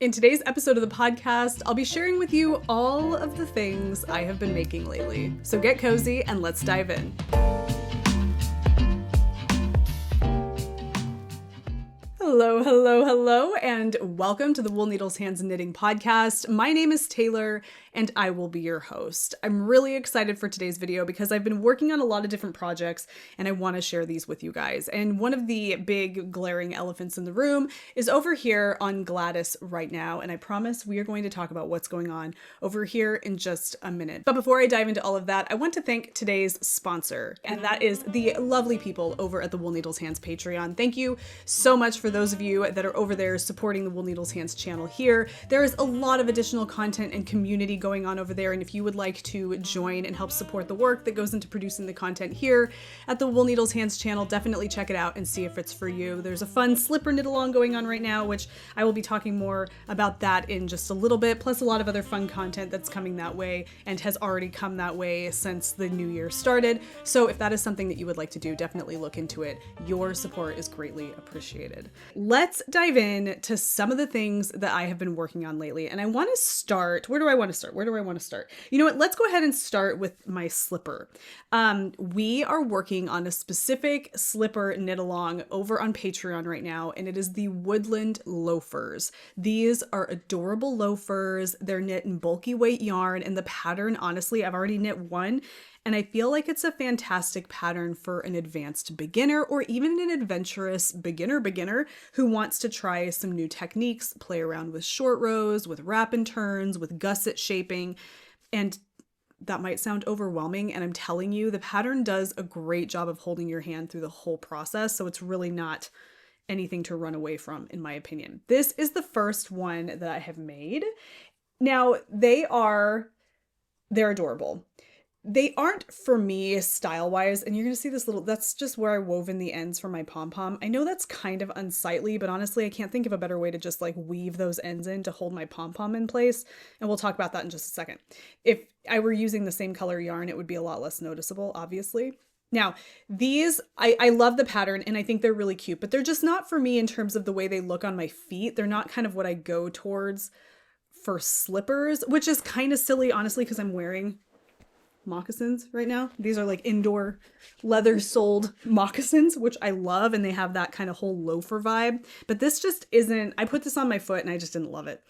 In today's episode of the podcast, I'll be sharing with you all of the things I have been making lately. So get cozy and let's dive in. Hello, and welcome to the Wool Needles Hands Knitting Podcast. My name is Tayler, and I will be your host. I'm really excited for today's video because I've been working on a lot of different projects, and I want to share these with you guys. And one of the big glaring elephants in the room is over here on Gladys right now, and I promise we are going to talk about what's going on over here in just a minute. But before I dive into all of that, I want to thank today's sponsor, and that is the lovely people over at the Wool Needles Hands Patreon. Thank you so much for those of you that are over there supporting the Wool Needles Hands channel here. There is a lot of additional content and community going on over there, and if you would like to join and help support the work that goes into producing the content here at the Wool Needles Hands channel, definitely check it out and see if it's for you. There's a fun slipper knit along going on right now, which I will be talking more about that in just a little bit, plus a lot of other fun content that's coming that way and has already come that way since the new year started. So if that is something that you would like to do, definitely look into it. Your support is greatly appreciated. Let's dive in to some of the things that I have been working on lately. And I want to start, where do I want to start? You know what? Let's go ahead and start with my slipper. We are working on a specific slipper knit along over on Patreon right now, and it is the Woodland loafers. These are adorable loafers. They're knit in bulky weight yarn, and the pattern, honestly, I've already knit one, and I feel like it's a fantastic pattern for an advanced beginner or even an adventurous beginner who wants to try some new techniques, play around with short rows, with wrap and turns, with gusset shaping. And that might sound overwhelming, and I'm telling you, the pattern does a great job of holding your hand through the whole process, so it's really not anything to run away from, in my opinion. This is the first one that I have made. Now, they're adorable. They aren't for me style-wise, and you're going to see this that's just where I wove in the ends for my pom-pom. I know that's kind of unsightly, but honestly, I can't think of a better way to just like weave those ends in to hold my pom-pom in place, and we'll talk about that in just a second. If I were using the same color yarn, it would be a lot less noticeable, obviously. Now, these, I love the pattern, and I think they're really cute, but they're just not for me in terms of the way they look on my feet. They're not kind of what I go towards for slippers, which is kind of silly, honestly, because I'm wearing moccasins right now. These are like indoor leather-soled moccasins, which I love, and they have that kind of whole loafer vibe. But this just isn't, I put this on my foot and I just didn't love it.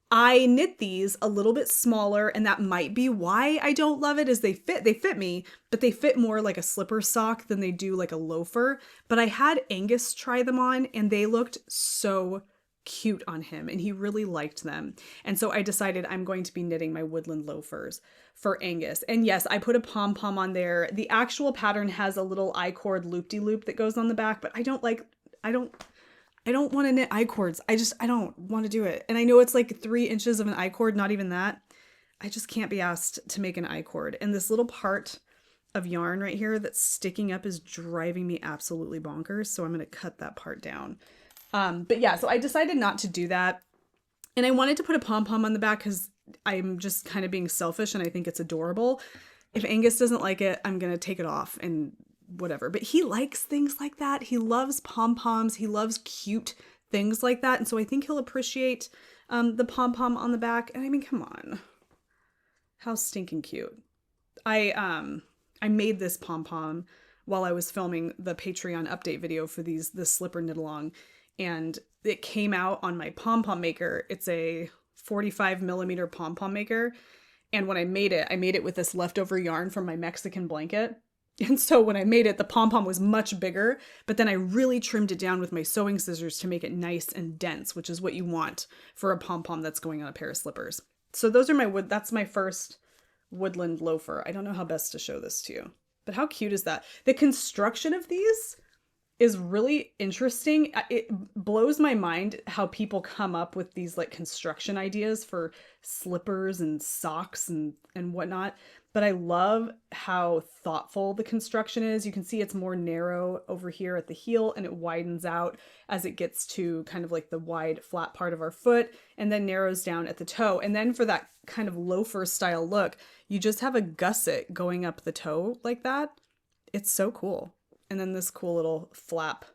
I knit these a little bit smaller, and that might be why I don't love it, is they fit me, but they fit more like a slipper sock than they do like a loafer. But I had Angus try them on, and they looked so cute on him, and he really liked them. And so I decided I'm going to be knitting my Woodland loafers for Angus. And yes, I put a pom-pom on there. The actual pattern has a little I-cord loop-de-loop that goes on the back, but I don't want to knit I-cords. I don't want to do it. And I know it's like 3 inches of an I-cord, not even that. I just can't be asked to make an I-cord. And this little part of yarn right here that's sticking up is driving me absolutely bonkers. So I'm going to cut that part down. But yeah, so I decided not to do that. And I wanted to put a pom-pom on the back because I'm just kind of being selfish and I think it's adorable. If Angus doesn't like it, I'm going to take it off and whatever. But he likes things like that. He loves pom-poms. He loves cute things like that. And so I think he'll appreciate the pom-pom on the back. And I mean, come on. How stinking cute. I made this pom-pom while I was filming the Patreon update video for the slipper knit along. And it came out on my pom-pom maker. It's a 45 millimeter pom-pom maker. And when I made it with this leftover yarn from my Mexican blanket. And so when I made it, the pom-pom was much bigger, but then I really trimmed it down with my sewing scissors to make it nice and dense, which is what you want for a pom-pom that's going on a pair of slippers. So those are that's my first Woodland loafer. I don't know how best to show this to you, but how cute is that? The construction of these is really interesting. It blows my mind how people come up with these like construction ideas for slippers and socks and whatnot. But I love how thoughtful the construction is. You can see it's more narrow over here at the heel, and it widens out as it gets to kind of like the wide flat part of our foot, and then narrows down at the toe. And then for that kind of loafer style look, you just have a gusset going up the toe like that. It's so cool. And then this cool little flap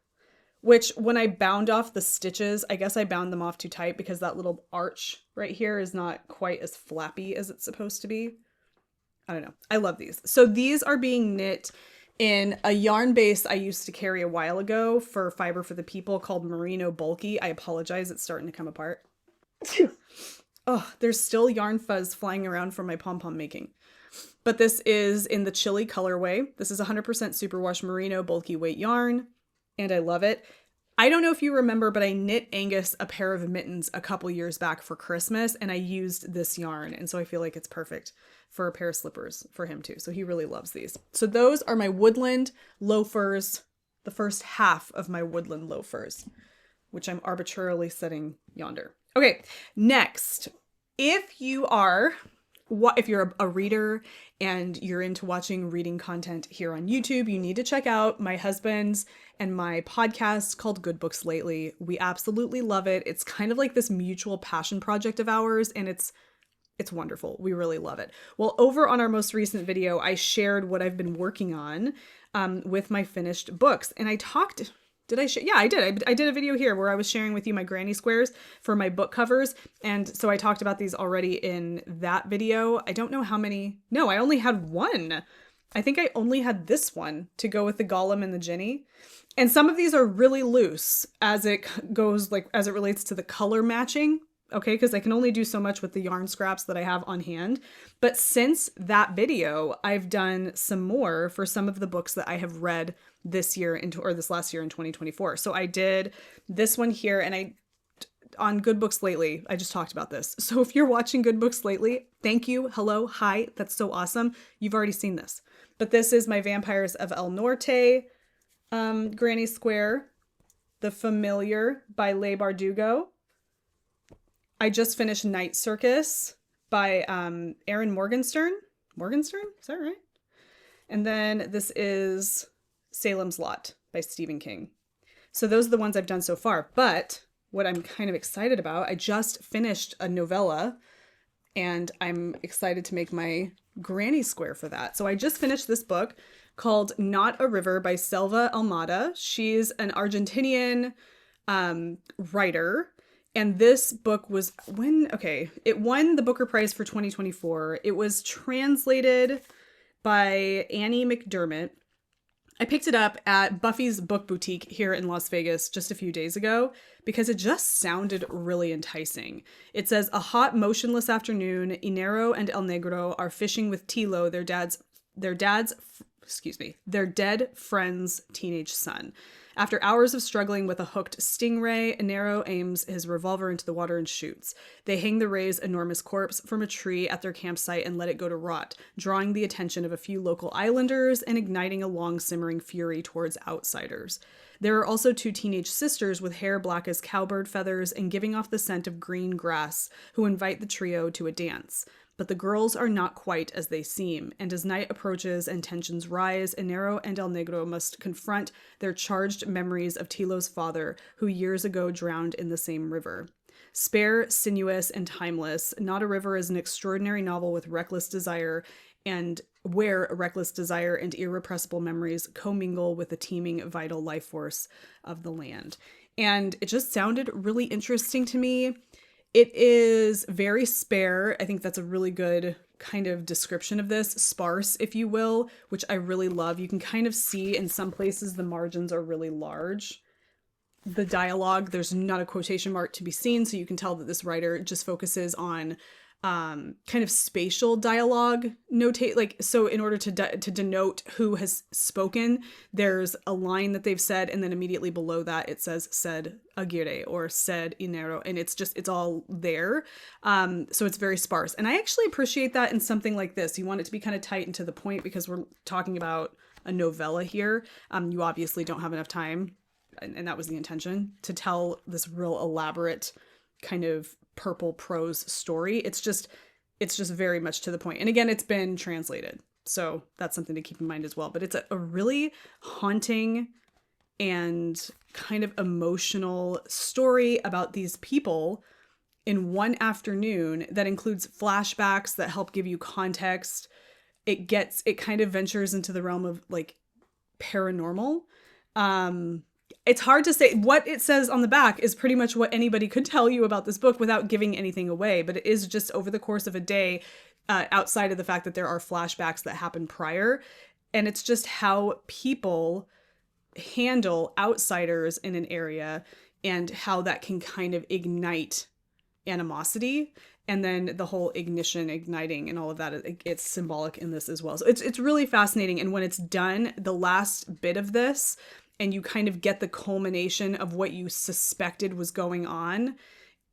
which when I bound off the stitches, I guess I bound them off too tight because that little arch right here is not quite as flappy as it's supposed to be. I don't know. I love these. So these are being knit in a yarn base I used to carry a while ago for Fiber for the People called Merino Bulky. I apologize. It's starting to come apart. Oh, there's still yarn fuzz flying around from my pom-pom making. But this is in the chili colorway. This is 100% superwash merino bulky weight yarn, and I love it. I don't know if you remember, but I knit Angus a pair of mittens a couple years back for Christmas, and I used this yarn, and so I feel like it's perfect for a pair of slippers for him too. So he really loves these. So those are my Woodland loafers, the first half of my Woodland loafers, which I'm arbitrarily setting yonder. Okay, next, if you're a reader and you're into watching reading content here on YouTube, you need to check out my husband's and my podcast called Good Books Lately. We absolutely love it. It's kind of like this mutual passion project of ours, and it's wonderful. We really love it. Well, over on our most recent video, I shared what I've been working on with my finished books, and I talked... Did I share? Yeah, I did. I did a video here where I was sharing with you my granny squares for my book covers. And so I talked about these already in that video. I don't know how many. No, I only had one. I think I only had this one to go with the Gollum and the Ginny. And some of these are really loose as it goes, like as it relates to the color matching. Okay, because I can only do so much with the yarn scraps that I have on hand. But since that video, I've done some more for some of the books that I have read this last year in 2024. So I did this one here, and on Good Books Lately, I just talked about this. So if you're watching Good Books Lately, thank you. Hello. Hi. That's so awesome. You've already seen this. But this is my Vampires of El Norte granny square, The Familiar by Leigh Bardugo. I just finished Night Circus by Erin Morgenstern. Morgenstern? Is that right? And then this is Salem's Lot by Stephen King. So those are the ones I've done so far. But what I'm kind of excited about, I just finished a novella, and I'm excited to make my granny square for that. So I just finished this book called Not a River by Selva Almada. She's an Argentinian writer. And this book was it won the Booker Prize for 2024. It was translated by Annie McDermott. I picked it up at Buffy's Book Boutique here in Las Vegas just a few days ago because it just sounded really enticing. It says, a hot, motionless afternoon, Inero and El Negro are fishing with Tilo, their dead friend's teenage son. After hours of struggling with a hooked stingray, Inero aims his revolver into the water and shoots. They hang the Ray's enormous corpse from a tree at their campsite and let it go to rot, drawing the attention of a few local islanders and igniting a long simmering fury towards outsiders. There are also two teenage sisters with hair black as cowbird feathers and giving off the scent of green grass who invite the trio to a dance. But the girls are not quite as they seem, and as night approaches and tensions rise, Inero and El Negro must confront their charged memories of Tilo's father, who years ago drowned in the same river. Spare, sinuous, and timeless, Not a River is an extraordinary novel with reckless desire, and where reckless desire and irrepressible memories commingle with the teeming vital life force of the land. And it just sounded really interesting to me. It is very spare. I think that's a really good kind of description of this. Sparse, if you will, which I really love. You can kind of see in some places the margins are really large. The dialogue, there's not a quotation mark to be seen, so you can tell that this writer just focuses on kind of spatial dialogue notate, like, so in order to denote who has spoken, there's a line that they've said, and then immediately below that it says said Aguirre or said Inero, and it's all there. So it's very sparse, and I actually appreciate that in something like this. You want it to be kind of tight and to the point because we're talking about a novella here. You obviously don't have enough time, and that was the intention, to tell this real elaborate kind of purple prose story. It's just very much to the point. And again, it's been translated, so that's something to keep in mind as well. But it's a really haunting and kind of emotional story about these people in one afternoon that includes flashbacks that help give you context. It kind of ventures into the realm of like paranormal. it's hard to say. What it says on the back is pretty much what anybody could tell you about this book without giving anything away. But it is just over the course of a day, outside of the fact that there are flashbacks that happen prior. And it's just how people handle outsiders in an area and how that can kind of ignite animosity. And then the whole igniting and all of that, it's symbolic in this as well. So it's really fascinating. And when it's done, the last bit of this, and you kind of get the culmination of what you suspected was going on,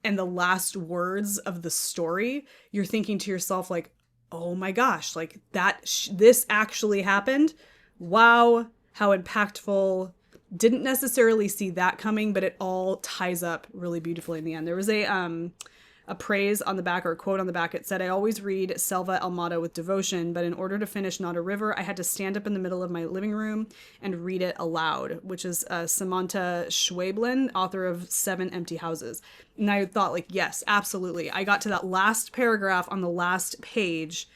and the last words of the story, you're thinking to yourself like, oh my gosh, like this actually happened. Wow, how impactful. Didn't necessarily see that coming, but it all ties up really beautifully in the end. There was a praise on the back, or a quote on the back. It said, "I always read Selva Almada with devotion, but in order to finish Not a River, I had to stand up in the middle of my living room and read it aloud," which is Samantha Schweblin, author of 7 Empty Houses. And I thought, like, yes, absolutely. I got to that last paragraph on the last page,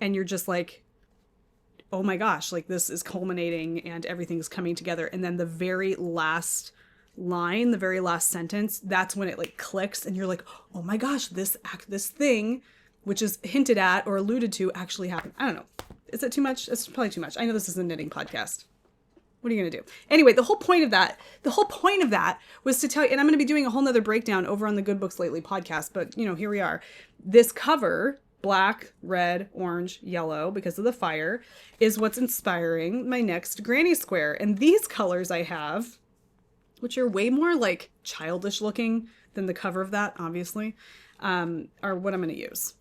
and you're just like, oh my gosh, like this is culminating and everything's coming together. And then the very last line, the very last sentence, that's when it like clicks and you're like, oh my gosh, this thing, which is hinted at or alluded to, actually happened. I don't know. Is that too much? It's probably too much. I know this is a knitting podcast. What are you going to do? Anyway, the whole point of that was to tell you, and I'm going to be doing a whole nother breakdown over on the Good Books Lately podcast, but you know, here we are. This cover, black, red, orange, yellow, because of the fire, is what's inspiring my next granny square. And these colors I have, which are way more like childish looking than the cover of that, obviously, are what I'm going to use.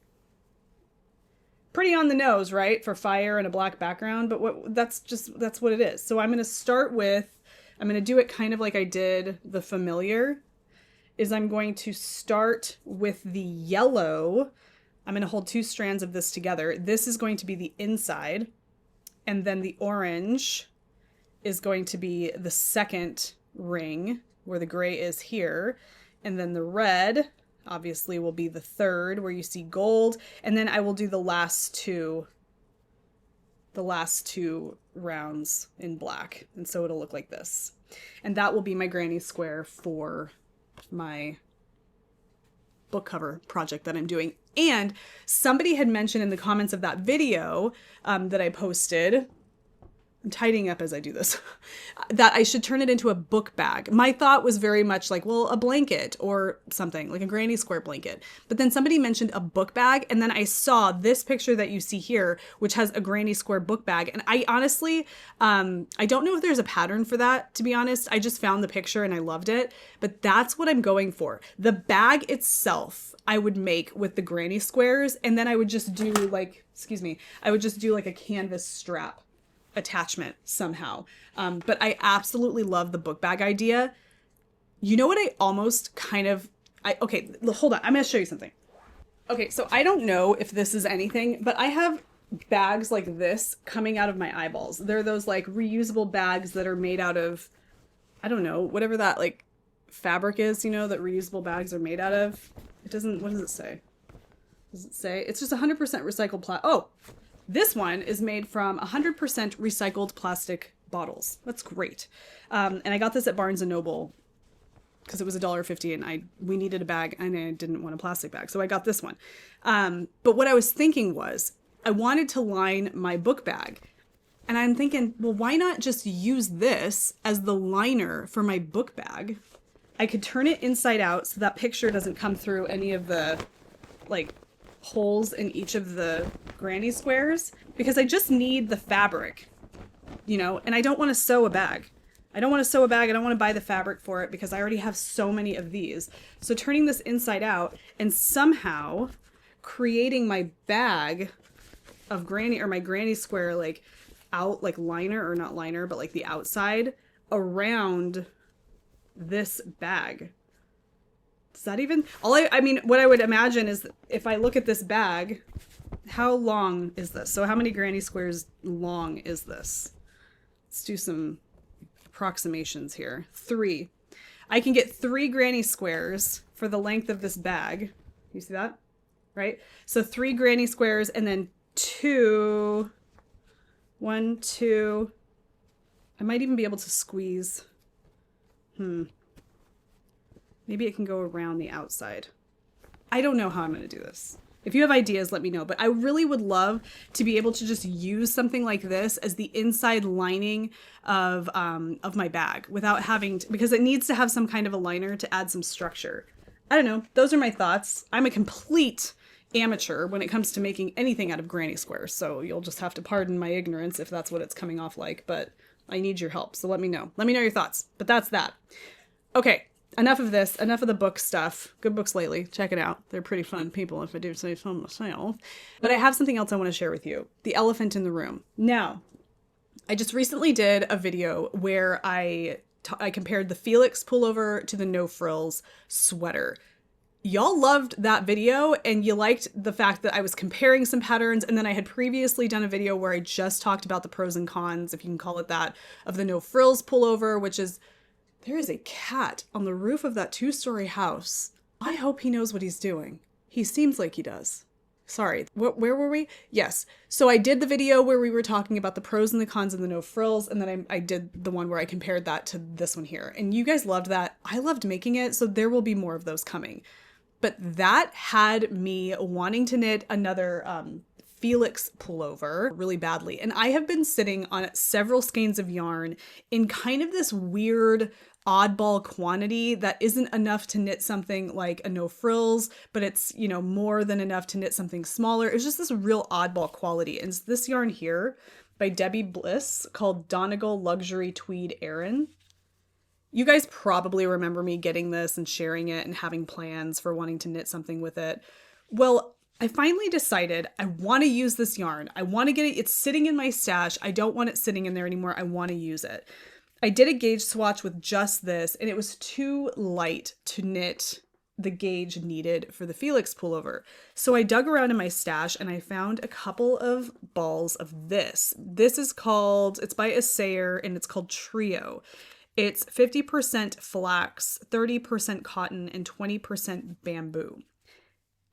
Pretty on the nose, right? For fire and a black background, but that's what it is. So I'm going to do it kind of like I did the familiar, is I'm going to start with the yellow. I'm going to hold 2 strands of this together. This is going to be the inside, and then the orange is going to be the second ring where the gray is here, and then the red obviously will be the third where you see gold, and then I will do the last two rounds in black, and so it'll look like this, and that will be my granny square for my book cover project that I'm doing. And somebody had mentioned in the comments of that video that I posted, I'm tidying up as I do this, that I should turn it into a book bag. My thought was very much like, well, a blanket or something, like a granny square blanket. But then somebody mentioned a book bag, and then I saw this picture that you see here, which has a granny square book bag. And I honestly, I don't know if there's a pattern for that, to be honest. I just found the picture and I loved it. But that's what I'm going for. The bag itself, I would make with the granny squares, and then I would just do like, a canvas strap attachment somehow. But I absolutely love the book bag idea. You know what I almost kind of, okay, hold on. I'm going to show you something. Okay, so I don't know if this is anything, but I have bags like this coming out of my eyeballs. They're those like reusable bags that are made out of, I don't know, whatever that like fabric is, you know, that reusable bags are made out of. It doesn't, what does it say? Does it say? It's just 100% recycled plastic. Oh, this one is made from 100% recycled plastic bottles. That's great. And I got this at Barnes & Noble because it was $1.50 and we needed a bag and I didn't want a plastic bag. So I got this one. But what I was thinking was I wanted to line my book bag. And I'm thinking, well, why not just use this as the liner for my book bag? I could turn it inside out so that picture doesn't come through any of the like holes in each of the granny squares, because I just need the fabric, you know, and I don't want to sew a bag. I don't want to buy the fabric for it because I already have so many of these. So turning this inside out and somehow creating my bag of granny, or my granny square, like out, like liner, or not liner, but like the outside around this bag. Does that even, I mean, what I would imagine is if I look at this bag, how long is this? So how many granny squares long is this? Let's do some approximations here. 3. I can get 3 granny squares for the length of this bag. You see that? Right? So 3 granny squares, and then 1, 2. I might even be able to squeeze Maybe it can go around the outside. I don't know how I'm going to do this. If you have ideas, let me know. But I really would love to be able to just use something like this as the inside lining of my bag without having to, because it needs to have some kind of a liner to add some structure. I don't know. Those are my thoughts. I'm a complete amateur when it comes to making anything out of granny squares. So you'll just have to pardon my ignorance if that's what it's coming off like. But I need your help. So let me know. Let me know your thoughts. But that's that. Okay. Enough of this, enough of the book stuff. Good books lately. Check it out. They're pretty fun people, if I do say so myself. But I have something else I want to share with you. The elephant in the room. Now, I just recently did a video where I compared the Felix pullover to the no frills sweater. Y'all loved that video and you liked the fact that I was comparing some patterns, and then I had previously done a video where I just talked about the pros and cons, if you can call it that, of the no frills pullover, which is... There is a cat on the roof of that 2-story house. I hope he knows what he's doing. He seems like he does. Sorry, where were we? Yes. So I did the video where we were talking about the pros and the cons of the no frills, and then I did the one where I compared that to this one here. And you guys loved that. I loved making it, so there will be more of those coming. But that had me wanting to knit another Felix pullover really badly. And I have been sitting on several skeins of yarn in kind of this weird oddball quantity that isn't enough to knit something like a no frills, but it's, you know, more than enough to knit something smaller. It's just this real oddball quality. And it's this yarn here by Debbie Bliss called Donegal Luxury Tweed Aran. You guys probably remember me getting this and sharing it and having plans for wanting to knit something with it. Well, I finally decided I want to use this yarn. I want to get it. It's sitting in my stash. I don't want it sitting in there anymore. I want to use it. I did a gauge swatch with just this, and it was too light to knit the gauge needed for the Felix pullover. So I dug around in my stash and I found a couple of balls of this. This is called, it's by Sayer, and it's called Trio. It's 50% flax, 30% cotton, and 20% bamboo.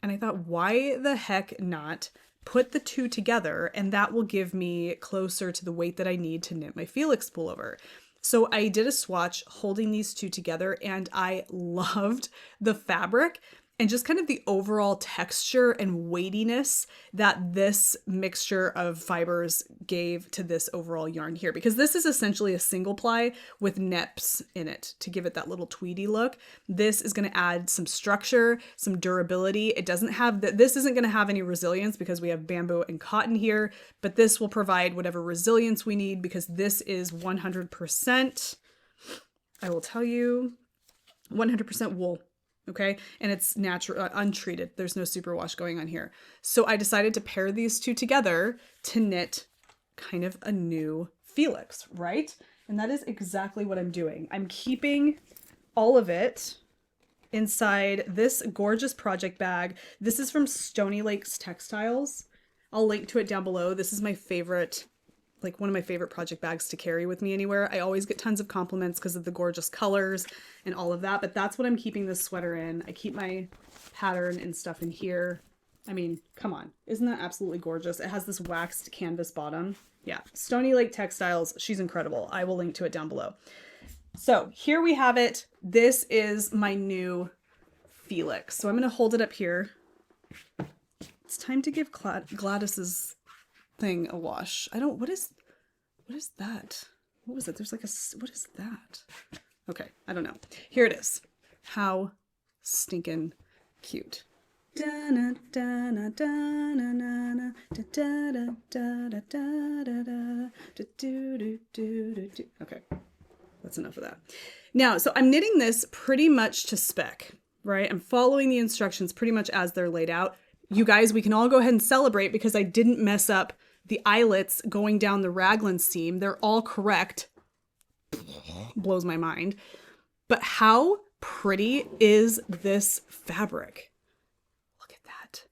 And I thought, why the heck not put the two together, and that will give me closer to the weight that I need to knit my Felix pullover. So I did a swatch holding these two together, and I loved the fabric and just kind of the overall texture and weightiness that this mixture of fibers gave to this overall yarn here, because this is essentially a single ply with neps in it to give it that little tweedy look. This is going to add some structure, some durability. It doesn't have this isn't going to have any resilience because we have bamboo and cotton here, but this will provide whatever resilience we need because this is 100%, I will tell you, 100% wool. Okay. And it's natural, untreated. There's no superwash going on here. So I decided to pair these two together to knit kind of a new Felix, right? And that is exactly what I'm doing. I'm keeping all of it inside this gorgeous project bag. This is from Stoney Textiles. I'll link to it down below. This is my favorite, like one of my favorite project bags to carry with me anywhere. I always get tons of compliments because of the gorgeous colors and all of that, but that's what I'm keeping this sweater in. I keep my pattern and stuff in here. I mean, come on. Isn't that absolutely gorgeous? It has this waxed canvas bottom. Yeah, Stoney Textiles. She's incredible. I will link to it down below. So here we have it. This is my new Felix. So I'm going to hold it up here. It's time to give Gladys's thing a wash. what is that? What was it? There's like what is that? Okay, I don't know. Here it is. How stinking cute. Okay, that's enough of that. Now, so I'm knitting this pretty much to spec, right? I'm following the instructions pretty much as they're laid out. You guys, we can all go ahead and celebrate because I didn't mess up the eyelets going down the raglan seam. They're all correct. Blows my mind. But how pretty is this fabric? Look at that.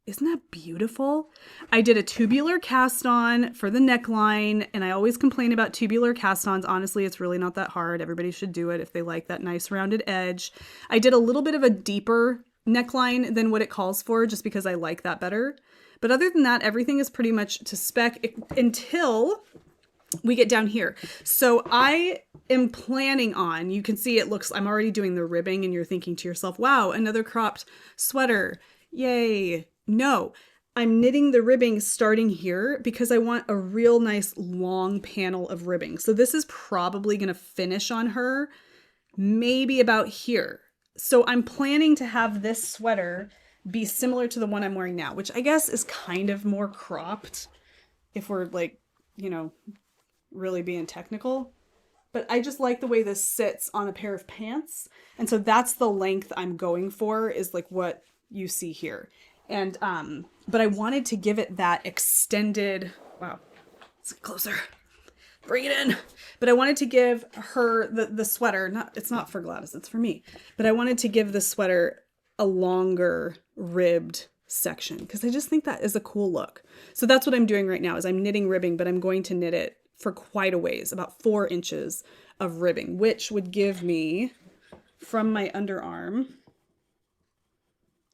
Isn't that beautiful? I did a tubular cast on for the neckline, and I always complain about tubular cast ons. Honestly, it's really not that hard. Everybody should do it if they like that nice rounded edge. I did a little bit of a deeper neckline than what it calls for just because I like that better. But other than that, everything is pretty much to spec until we get down here. So I am planning on, you can see I'm already doing the ribbing and you're thinking to yourself, wow, another cropped sweater. Yay. No, I'm knitting the ribbing starting here because I want a real nice long panel of ribbing. So this is probably going to finish on her maybe about here. So I'm planning to have this sweater be similar to the one I'm wearing now, which I guess is kind of more cropped if we're like, really being technical. But I just like the way this sits on a pair of pants. And so that's the length I'm going for, is like what you see here. And, but I wanted to give it that extended, wow, let's get closer, bring it in. But I wanted to give her the sweater, it's not for Gladys, it's for me. But I wanted to give the sweater a longer ribbed section because I just think that is a cool look. So that's what I'm doing right now, is I'm knitting ribbing, but I'm going to knit it for quite a ways, about 4 inches of ribbing, which would give me from my underarm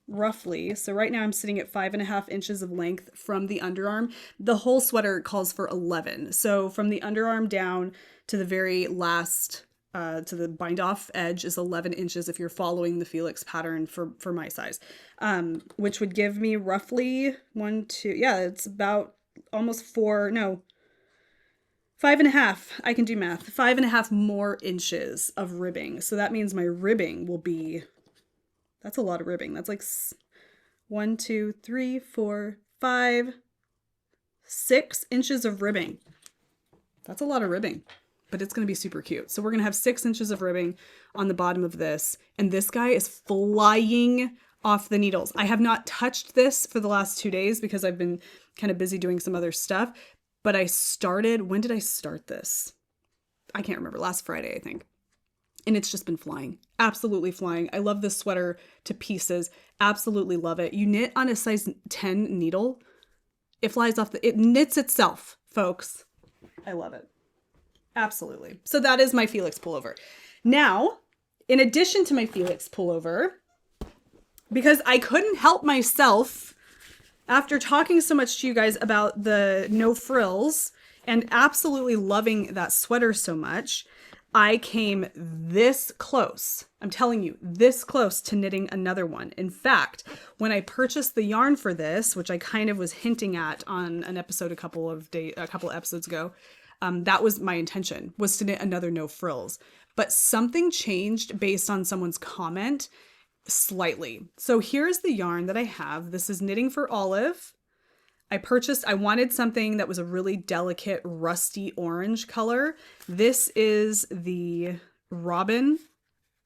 roughly. So right now I'm sitting at 5.5 inches of length from the underarm. The whole sweater calls for 11. So from the underarm down to the very last, to the bind off edge is 11 inches if you're following the Felix pattern for my size, which would give me roughly it's about almost 5.5. I can do math. 5.5 more inches of ribbing. So that means my ribbing will be, that's a lot of ribbing. That's like 1, 2, 3, 4, 5, 6 inches of ribbing. That's a lot of ribbing, but it's going to be super cute. So we're going to have 6 inches of ribbing on the bottom of this. And this guy is flying off the needles. I have not touched this for the last 2 days because I've been kind of busy doing some other stuff. But when did I start this? I can't remember. Last Friday, I think. And it's just been flying. Absolutely flying. I love this sweater to pieces. Absolutely love it. You knit on a size 10 needle. It flies off it knits itself, folks. I love it. Absolutely. So that is my Felix pullover. Now, in addition to my Felix pullover, because I couldn't help myself after talking so much to you guys about the no frills and absolutely loving that sweater so much, I came this close. I'm telling you, this close to knitting another one. In fact, when I purchased the yarn for this, which I kind of was hinting at on an episode a couple episodes ago, that was my intention, was to knit another no frills. But something changed based on someone's comment slightly. So here's the yarn that I have. This is Knitting for Olive. I wanted something that was a really delicate rusty orange color. This is the Robin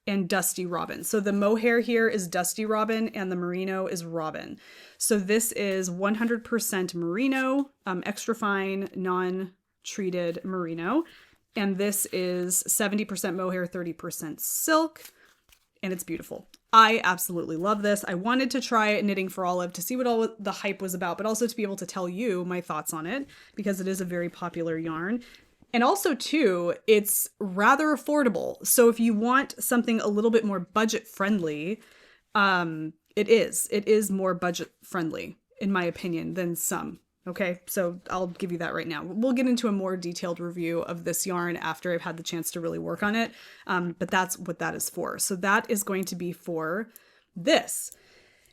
and Dusty Robin. So the mohair here is Dusty Robin and the merino is Robin. So this is 100% merino, extra fine, non-treated merino. And this is 70% mohair, 30% silk. And it's beautiful. I absolutely love this. I wanted to try Knitting for Olive to see what all the hype was about, but also to be able to tell you my thoughts on it because it is a very popular yarn. And also too, it's rather affordable. So if you want something a little bit more budget friendly, it is more budget friendly in my opinion than some. Okay, so I'll give you that right now. We'll get into a more detailed review of this yarn after I've had the chance to really work on it. But that's what that is for. So that is going to be for this.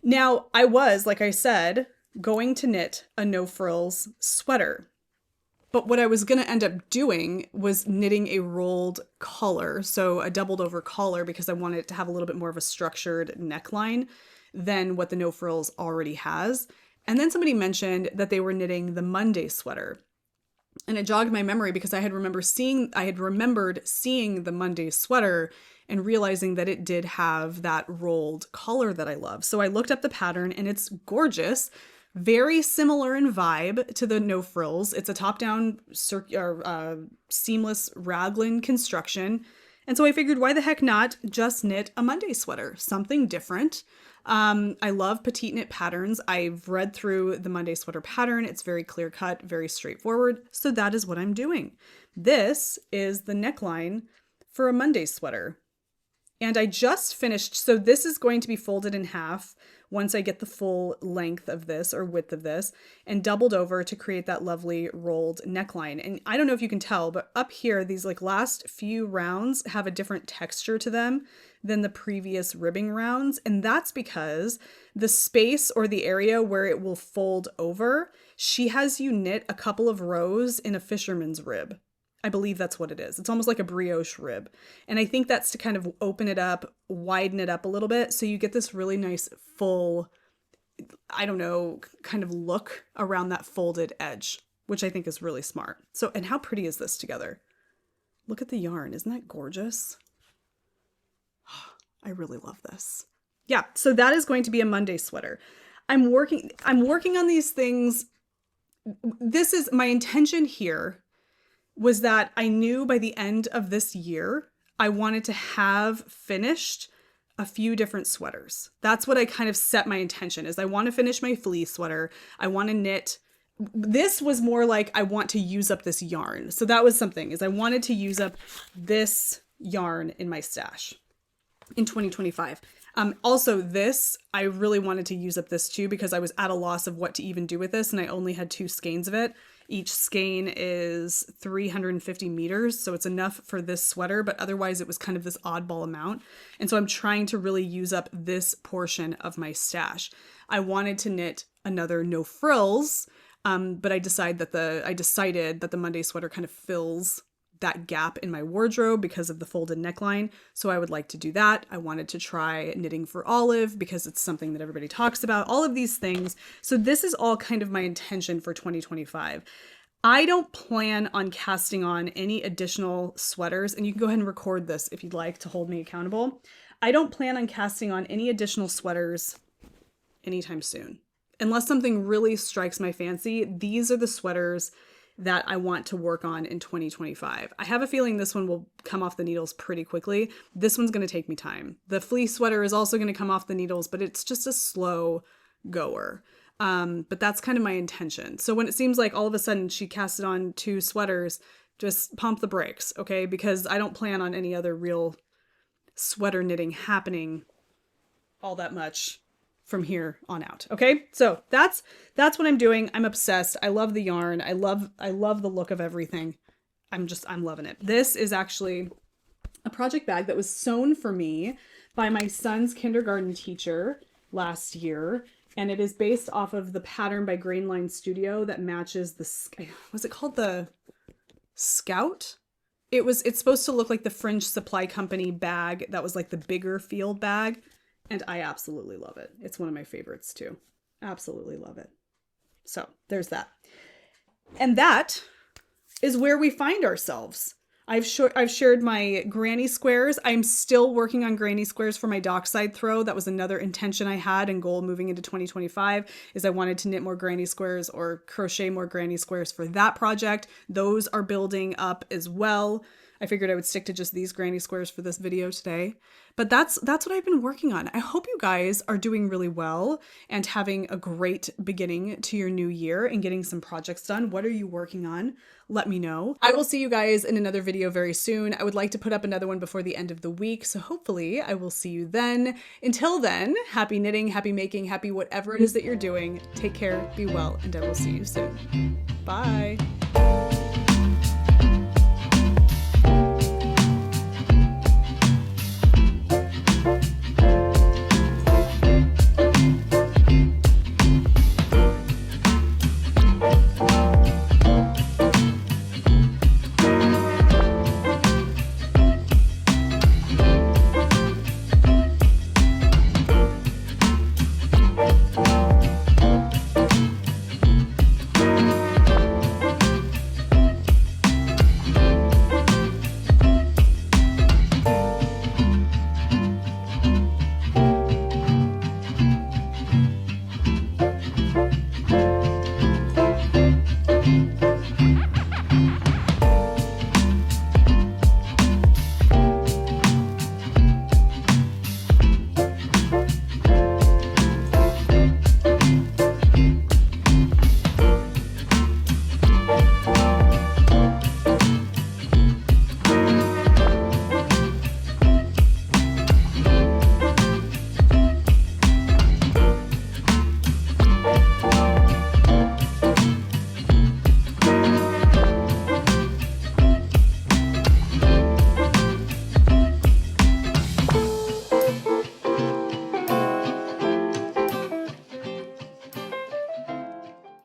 Now, I was, like I said, going to knit a no frills sweater. But what I was going to end up doing was knitting a rolled collar. So a doubled over collar because I wanted it to have a little bit more of a structured neckline than what the no frills already has. And then somebody mentioned that they were knitting the Monday sweater. And it jogged my memory because I had remembered seeing the Monday sweater and realizing that it did have that rolled collar that I love. So I looked up the pattern and it's gorgeous. Very similar in vibe to the no frills. It's a top-down seamless raglan construction. And so I figured, why the heck not just knit a Monday sweater? Something different. I love petite knit patterns. I've read through the Monday sweater pattern. It's very clear cut, very straightforward. So that is what I'm doing. This is the neckline for a Monday sweater. And I just finished, so this is going to be folded in half once I get the full length of this or width of this, and doubled over to create that lovely rolled neckline. And I don't know if you can tell, but up here, these like last few rounds have a different texture to them than the previous ribbing rounds. And that's because the space or the area where it will fold over, she has you knit a couple of rows in a fisherman's rib. I believe that's what it is. It's almost like a brioche rib. And I think that's to kind of open it up, widen it up a little bit. So you get this really nice full, I don't know, kind of look around that folded edge, which I think is really smart. So, and how pretty is this together? Look at the yarn. Isn't that gorgeous? I really love this. Yeah. So that is going to be a Monday sweater. I'm working on these things. This is my intention here, was that I knew by the end of this year, I wanted to have finished a few different sweaters. That's what I kind of set my intention is. I want to finish my fleece sweater. I want to knit. This was more like I want to use up this yarn. So that was something, is I wanted to use up this yarn in my stash in 2025. Also this, I really wanted to use up this too, because I was at a loss of what to even do with this. And I only had 2 skeins of it. Each skein is 350 meters. So it's enough for this sweater, but otherwise it was kind of this oddball amount. And so I'm trying to really use up this portion of my stash. I wanted to knit another no frills, but I decided that the Monday sweater kind of fills that gap in my wardrobe because of the folded neckline. So I would like to do that. I wanted to try knitting for Olive because it's something that everybody talks about, all of these things. So this is all kind of my intention for 2025. I don't plan on casting on any additional sweaters, and you can go ahead and record this if you'd like to hold me accountable. I don't plan on casting on any additional sweaters anytime soon. Unless something really strikes my fancy, these are the sweaters that I want to work on in 2025. I have a feeling this one will come off the needles pretty quickly. This one's going to take me time. The fleece sweater is also going to come off the needles, but it's just a slow goer. But that's kind of my intention. So when it seems like all of a sudden she casted on 2 sweaters, just pump the brakes, okay? Because I don't plan on any other real sweater knitting happening all that much from here on out. Okay. So that's what I'm doing. I'm obsessed. I love the yarn. I love the look of everything. I'm loving it. This is actually a project bag that was sewn for me by my son's kindergarten teacher last year. And it is based off of the pattern by Grainline Studio that matches was it called the Scout? It's supposed to look like the Fringe Supply Company bag. That was like the bigger field bag. And I absolutely love it. It's one of my favorites too. Absolutely love it. So there's that. And that is where we find ourselves. I've shared my granny squares. I'm still working on granny squares for my dockside throw. That was another intention I had and goal moving into 2025 is I wanted to knit more granny squares or crochet more granny squares for that project. Those are building up as well. I figured I would stick to just these granny squares for this video today. But that's what I've been working on. I hope you guys are doing really well and having a great beginning to your new year and getting some projects done. What are you working on? Let me know. I will see you guys in another video very soon. I would like to put up another one before the end of the week. So hopefully I will see you then. Until then, happy knitting, happy making, happy whatever it is that you're doing. Take care, be well, and I will see you soon. Bye.